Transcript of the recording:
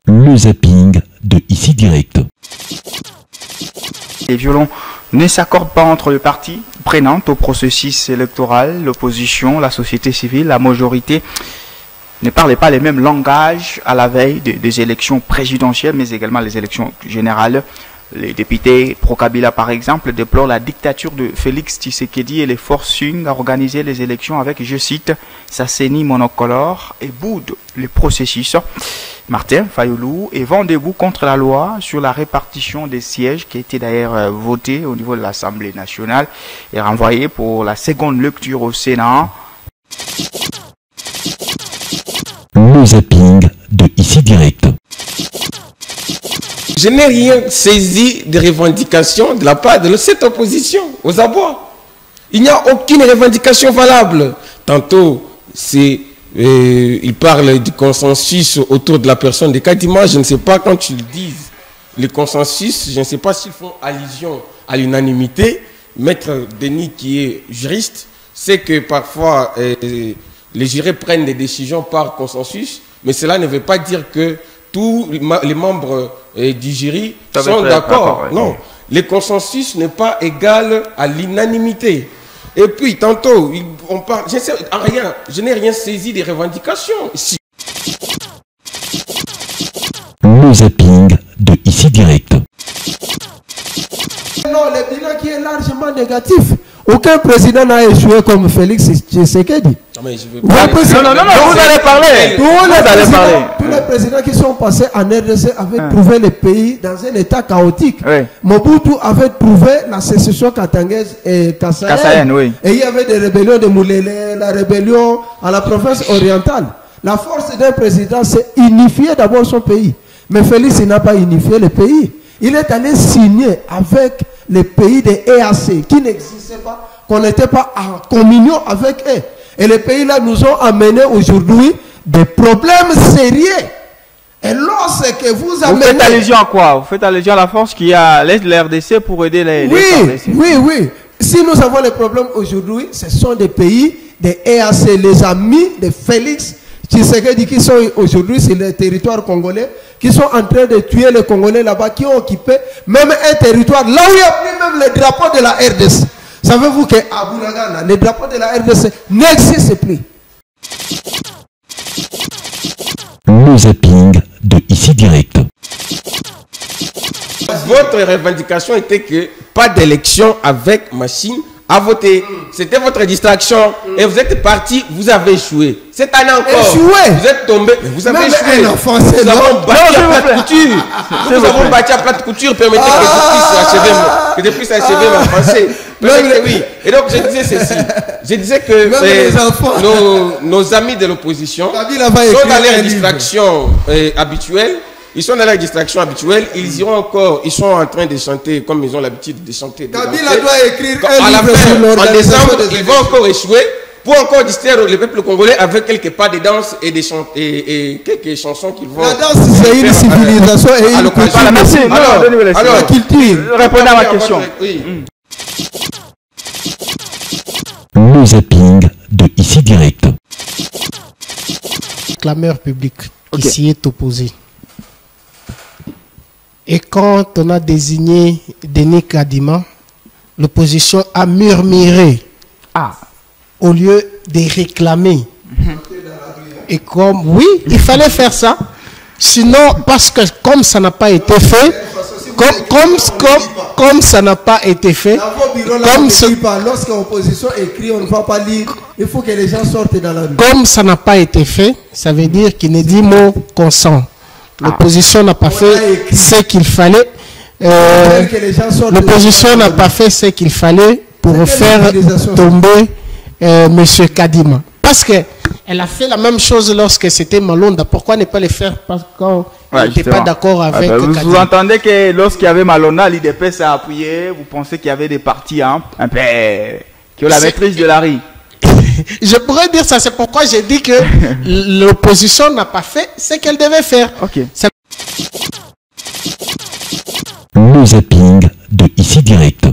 Le zapping de Ici Direct. Les violons ne s'accordent pas entre les parties prenantes au processus électoral, l'opposition, la société civile, la majorité ne parlaient pas les mêmes langages à la veille des élections présidentielles, mais également les élections générales. Les députés pro-Kabila, par exemple, déplorent la dictature de Félix Tshisekedi et les forcing à organiser les élections avec, je cite, sa CENI monocolore et boude le processus. Martin Fayulu est vent debout contre la loi sur la répartition des sièges qui a été d'ailleurs votée au niveau de l'Assemblée nationale et renvoyée pour la seconde lecture au Sénat. Le zapping de Ici Direct. Je n'ai rien saisi de revendication de la part de cette opposition aux abois. Il n'y a aucune revendication valable. Tantôt, ils parlent du consensus autour de la personne de Kadima. Je ne sais pas quand ils disent le consensus, je ne sais pas s'ils font allusion à l'unanimité. Maître Denis, qui est juriste, sait que parfois les jurés prennent des décisions par consensus, mais cela ne veut pas dire que tous les membres du jury sont d'accord. Ouais. Non, le consensus n'est pas égal à l'unanimité. Et puis, tantôt, on parle, je n'ai rien saisi des revendications ici. Le zapping de Ici Direct. Non, le bilan qui est largement négatif. Aucun président n'a échoué comme Félix Tshisekedi. Non, vous allez parler. Tous les présidents qui sont passés en RDC avaient trouvé le pays dans un état chaotique. Oui. Mobutu avait trouvé la sécession katangaise et kassaïenne. Oui. Et il y avait des rébellions de Moulélé, la rébellion à la province orientale. La force d'un président, c'est unifier d'abord son pays. Mais Félix n'a pas unifié le pays. Il est allé signer avec les pays des EAC qui n'existaient pas, qu'on n'était pas en communion avec eux. Et les pays-là nous ont amené aujourd'hui des problèmes sérieux. Et lorsque vous amenez... Vous faites allusion à quoi? Vous faites allusion à la force qui a l'aide de l'RDC pour aider les RDC. Oui. Si nous avons les problèmes aujourd'hui, ce sont des pays des EAC, les amis de Félix Tshisekedi qui sont aujourd'hui sur le territoire congolais, qui sont en train de tuer les Congolais là-bas, qui ont occupé même un territoire, là où il n'y a plus même le drapeau de la RDC. Savez-vous qu'à Bunagana, le drapeau de la RDC n'existe plus. Le zapping de Ici Direct. Votre revendication était que pas d'élection avec machine à voter. C'était votre distraction. Et vous êtes parti, vous avez échoué. Cette année encore, vous êtes tombé, vous avez échoué. Nous avons battu à plate couture. Nous avons battu à plate couture. Permettez que je puisse achever mon français. Oui. Et donc je disais ceci. Je disais que nos amis de l'opposition sont dans leur distraction habituelle. Ils sont dans la distraction habituelle, ils iront encore, ils sont en train de chanter comme ils ont l'habitude de chanter. Kabila doit écrire à la fin, en décembre, ils vont encore échouer pour encore distraire le peuple congolais avec quelques pas de danse et quelques chansons qu'ils vont... La danse, c'est une civilisation et une culture. Merci. Alors, culture. Répondez à ma question. Oui. Le zapping de Ici Direct. Clameur public qui s'y est opposé. Et quand on a désigné Denis Kadima, l'opposition a murmuré au lieu de réclamer. Et comme, oui, il fallait faire ça. Sinon, parce que comme ça n'a pas été fait, comme ça n'a pas été fait, lorsque l'opposition écrit, on ne va pas lire. Il faut que les gens sortent dans la rue. Comme ça n'a pas été fait, ça veut dire qu'il n'est dit mot consent. L'opposition n'a pas fait ce qu'il fallait. L'opposition n'a pas fait ce qu'il fallait pour faire tomber M. Kadima. Parce qu'elle a fait la même chose lorsque c'était Malonda. Pourquoi ne pas le faire quand elle n'était pas d'accord avec Kadima? Vous entendez que lorsqu'il y avait Malonda, l'IDP s'est appuyé. Vous pensez qu'il y avait des partis un peu qui ont la maîtrise de la rue. Je pourrais dire ça, c'est pourquoi j'ai dit que l'opposition n'a pas fait ce qu'elle devait faire. Le zapping de Ici Direct.